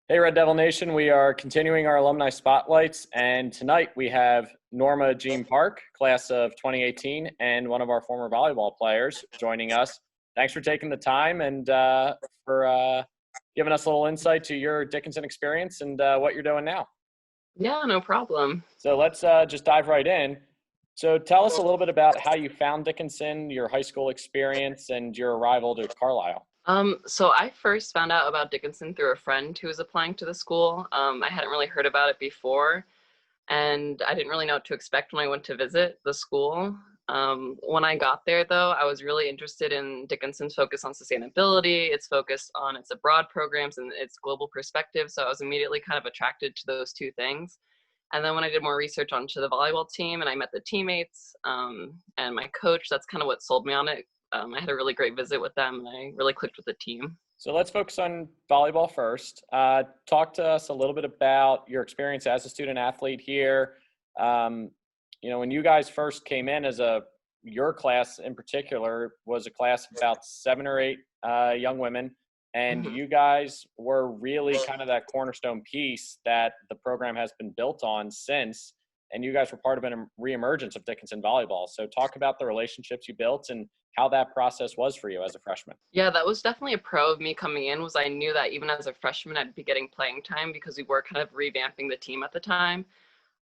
Hey, Red Devil Nation. We are continuing our alumni spotlights, and tonight we have Norma Jean Park, class of 2018, and one of our former volleyball players joining us. Thanks for taking the time and for giving us a little insight to your Dickinson experience and what you're doing now. Yeah, no problem. So let's just dive right in. So tell us a little bit about how you found Dickinson, your high school experience, and your arrival to Carlisle. So I first found out about Dickinson through a friend who was applying to the school. I hadn't really heard about it before, and I didn't really know what to expect when I went to visit the school. When I got there, though, I was really interested in Dickinson's focus on sustainability, its focus on its abroad programs, and its global perspective. So I was immediately kind of attracted to those two things. And then when I did more research onto the volleyball team and I met the teammates and my coach, that's kind of what sold me on it. I had a really great visit with them and I really clicked with the team. So let's focus on volleyball first. Talk to us a little bit about your experience as a student athlete here. When you guys first came in your class in particular was a class of about 7 or 8 young women. And Mhm. you guys were really kind of that cornerstone piece that the program has been built on since. And you guys were part of a reemergence of Dickinson volleyball. So talk about the relationships you built and how that process was for you as a freshman. Yeah, that was definitely a pro of me coming in was I knew that even as a freshman, I'd be getting playing time because we were kind of revamping the team at the time.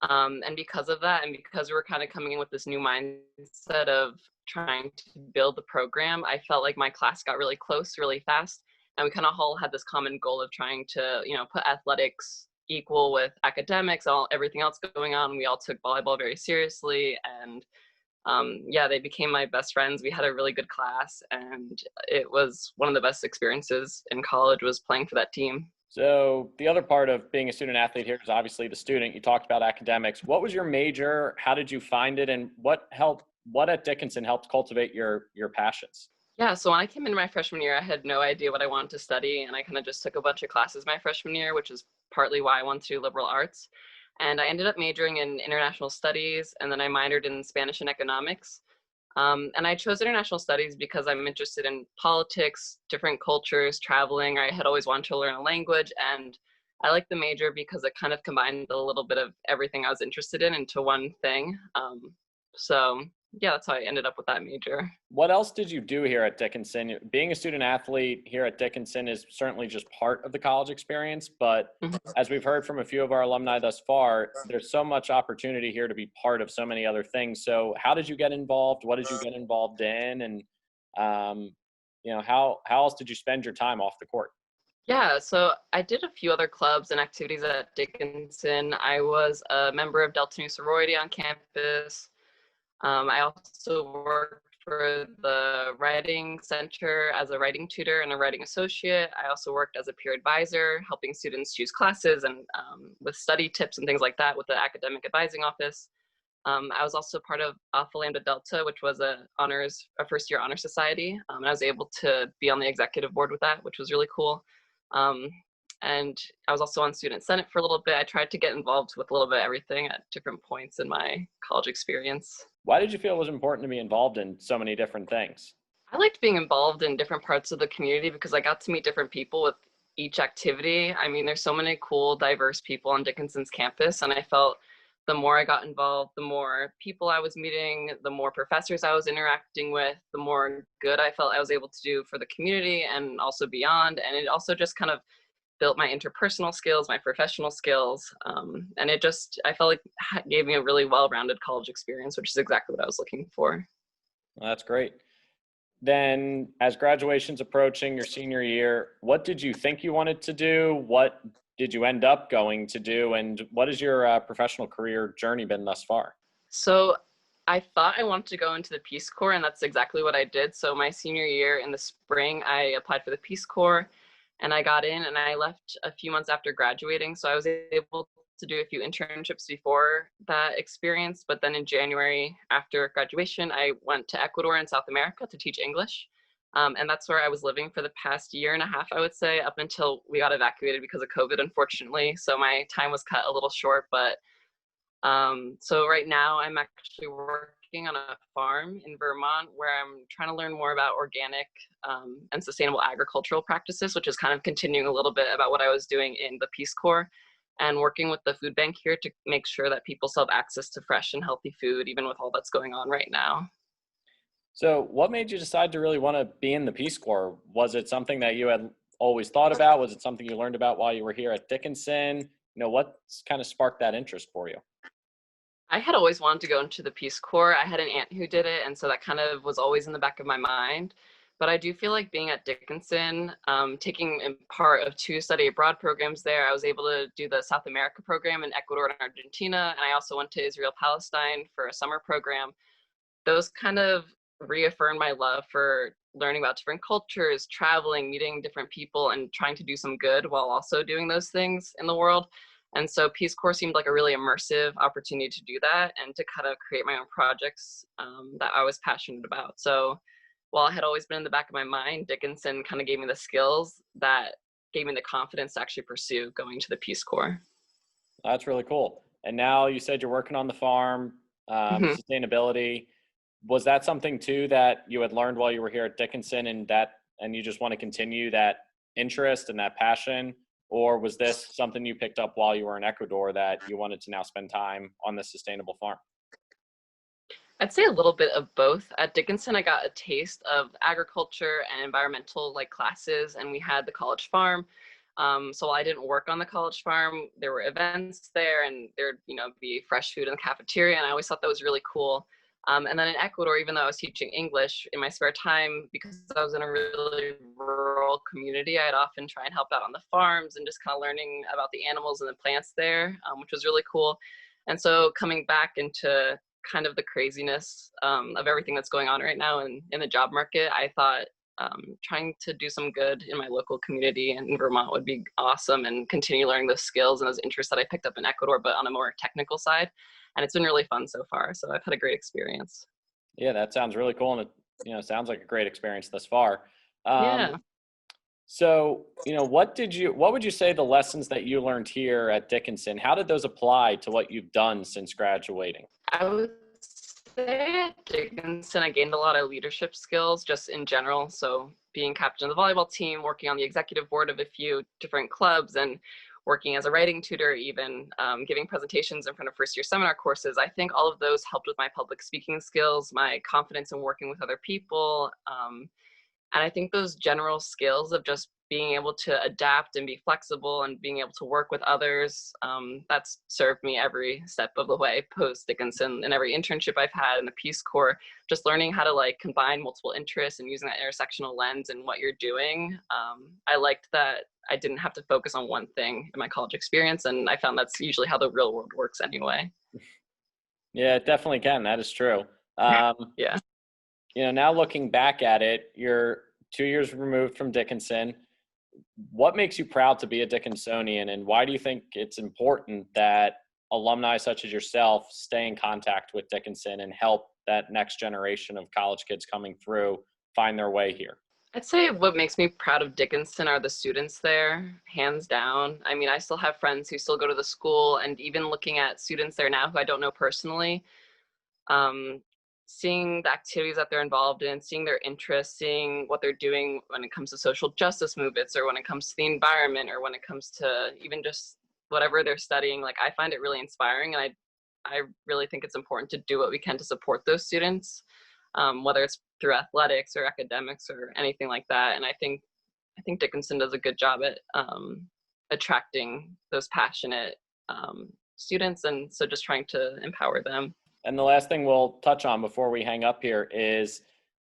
And because of that, and because we were kind of coming in with this new mindset of trying to build the program, I felt like my class got really close really fast. And we kind of all had this common goal of trying to, put athletics equal with academics, everything else going on. We all took volleyball very seriously. And yeah, they became my best friends. We had a really good class. And it was one of the best experiences in college was playing for that team. So the other part of being a student athlete here is obviously the student. You talked about academics. What was your major? How did you find it? And what at Dickinson helped cultivate your passions? Yeah, so when I came into my freshman year, I had no idea what I wanted to study, and I kind of just took a bunch of classes my freshman year, which is partly why I went to liberal arts. And I ended up majoring in international studies, and then I minored in Spanish and economics. And I chose international studies because I'm interested in politics, different cultures, traveling. I had always wanted to learn a language, and I liked the major because it kind of combined a little bit of everything I was interested in into one thing. So yeah, that's how I ended up with that major. What else did you do here at Dickinson? Being a student athlete here at Dickinson is certainly just part of the college experience, but Mhm. as we've heard from a few of our alumni thus far, there's so much opportunity here to be part of so many other things. So how did you get involved? What did you get involved in? And, how else did you spend your time off the court? Yeah, so I did a few other clubs and activities at Dickinson. I was a member of Delta Nu sorority on campus. I also worked for the writing center as a writing tutor and a writing associate. I also worked as a peer advisor, helping students choose classes and with study tips and things like that with the academic advising office. I was also part of Alpha Lambda Delta, which was a first year honor society. And I was able to be on the executive board with that, which was really cool. Um, and I was also on student senate for a little bit. I tried to get involved with a little bit of everything at different points in my college experience. Why did you feel it was important to be involved in so many different things? I liked being involved in different parts of the community because I got to meet different people with each activity. I mean, there's so many cool, diverse people on Dickinson's campus, and I felt the more I got involved, the more people I was meeting, the more professors I was interacting with, the more good I felt I was able to do for the community and also beyond. And it also just kind of built my interpersonal skills, my professional skills, and I felt like it gave me a really well-rounded college experience, which is exactly what I was looking for. Well, that's great. Then, as graduation's approaching your senior year, what did you think you wanted to do? What did you end up going to do? And what has your professional career journey been thus far? So I thought I wanted to go into the Peace Corps, and that's exactly what I did. So my senior year in the spring, I applied for the Peace Corps, and I got in, and I left a few months after graduating. So I was able to do a few internships before that experience. But then in January, after graduation, I went to Ecuador in South America to teach English. And that's where I was living for the past year and a half, I would say, up until we got evacuated because of COVID, unfortunately. So my time was cut a little short, but so right now I'm actually working working on a farm in Vermont where I'm trying to learn more about organic and sustainable agricultural practices, which is kind of continuing a little bit about what I was doing in the Peace Corps, and working with the food bank here to make sure that people still have access to fresh and healthy food, even with all that's going on right now. So what made you decide to really want to be in the Peace Corps? Was it something that you had always thought about? Was it something you learned about while you were here at Dickinson? What's kind of sparked that interest for you? I had always wanted to go into the Peace Corps. I had an aunt who did it, and so that kind of was always in the back of my mind. But I do feel like being at Dickinson, taking part of 2 study abroad programs there, I was able to do the South America program in Ecuador and Argentina, and I also went to Israel, Palestine for a summer program. Those kind of reaffirmed my love for learning about different cultures, traveling, meeting different people, and trying to do some good while also doing those things in the world. And so Peace Corps seemed like a really immersive opportunity to do that and to kind of create my own projects that I was passionate about. So while it had always been in the back of my mind, Dickinson kind of gave me the skills that gave me the confidence to actually pursue going to the Peace Corps. That's really cool. And now you said you're working on the farm, sustainability. Was that something too that you had learned while you were here at Dickinson and you just want to continue that interest and that passion? Or was this something you picked up while you were in Ecuador that you wanted to now spend time on the sustainable farm? I'd say a little bit of both. At Dickinson, I got a taste of agriculture and environmental classes, and we had the college farm. So while I didn't work on the college farm, there were events there, and there'd be fresh food in the cafeteria, and I always thought that was really cool. And then in Ecuador, even though I was teaching English in my spare time, because I was in a really rural community, I'd often try and help out on the farms and just kind of learning about the animals and the plants there, which was really cool. And so coming back into kind of the craziness of everything that's going on right now in the job market, I thought trying to do some good in my local community in Vermont would be awesome, and continue learning those skills and those interests that I picked up in Ecuador, but on a more technical side. And it's been really fun so far. So I've had a great experience. Yeah, that sounds really cool. And it sounds like a great experience thus far. Yeah. So, what would you say the lessons that you learned here at Dickinson, how did those apply to what you've done since graduating? I would say at Dickinson, I gained a lot of leadership skills just in general. So being captain of the volleyball team, working on the executive board of a few different clubs, and working as a writing tutor, even giving presentations in front of first-year seminar courses. I think all of those helped with my public speaking skills, my confidence in working with other people. And I think those general skills of just being able to adapt and be flexible and being able to work with others, that's served me every step of the way post Dickinson, and every internship I've had in the Peace Corps, just learning how to combine multiple interests and using that intersectional lens in what you're doing. I liked that I didn't have to focus on one thing in my college experience, and I found that's usually how the real world works anyway. Yeah, it definitely can. That is true. Yeah. Now looking back at it, you're 2 years removed from Dickinson. What makes you proud to be a Dickinsonian, and why do you think it's important that alumni such as yourself stay in contact with Dickinson and help that next generation of college kids coming through find their way here? I'd say what makes me proud of Dickinson are the students there, hands down. I mean, I still have friends who still go to the school, and even looking at students there now who I don't know personally, seeing the activities that they're involved in, seeing their interests, seeing what they're doing when it comes to social justice movements, or when it comes to the environment, or when it comes to even just whatever they're studying, I find it really inspiring, and I really think it's important to do what we can to support those students, whether it's through athletics or academics or anything like that. And I think Dickinson does a good job at attracting those passionate students, and so just trying to empower them. And the last thing we'll touch on before we hang up here is,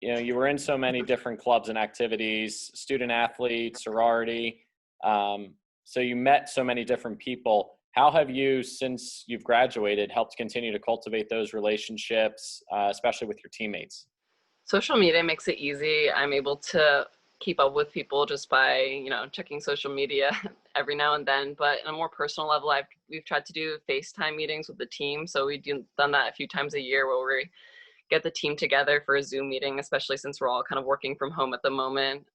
you were in so many different clubs and activities, student athlete, sorority. So you met so many different people. How have you, since you've graduated, helped continue to cultivate those relationships, especially with your teammates? Social media makes it easy. I'm able to keep up with people just by, checking social media every now and then. But on a more personal level, we've tried to do FaceTime meetings with the team. So we've done that a few times a year, where we get the team together for a Zoom meeting, especially since we're all kind of working from home at the moment.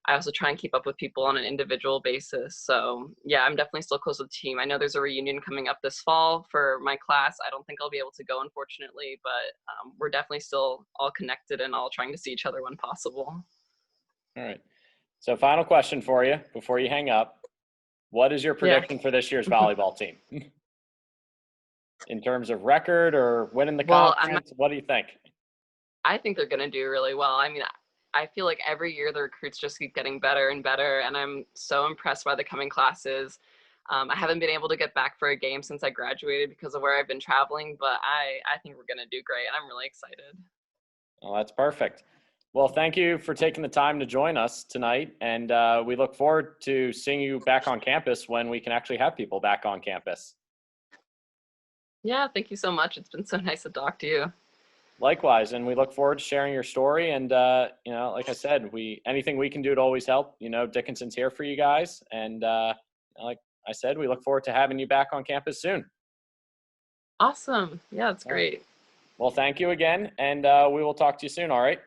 I also try and keep up with people on an individual basis. So yeah, I'm definitely still close with the team. I know there's a reunion coming up this fall for my class. I don't think I'll be able to go, unfortunately, but we're definitely still all connected and all trying to see each other when possible. All right. So final question for you before you hang up. What is your prediction for this year's volleyball team? In terms of record or winning the conference, what do you think? I think they're going to do really well. I mean, I feel like every year the recruits just keep getting better and better, and I'm so impressed by the coming classes. I haven't been able to get back for a game since I graduated because of where I've been traveling, but I think we're going to do great, and I'm really excited. Well, that's perfect. Well, thank you for taking the time to join us tonight, and we look forward to seeing you back on campus when we can actually have people back on campus. Yeah, thank you so much. It's been so nice to talk to you. Likewise, and we look forward to sharing your story. And you know, like I said, anything we can do to always help. You know, Dickinson's here for you guys, and like I said, we look forward to having you back on campus soon. Awesome. Yeah, that's great. Well, thank you again, and we will talk to you soon. All right.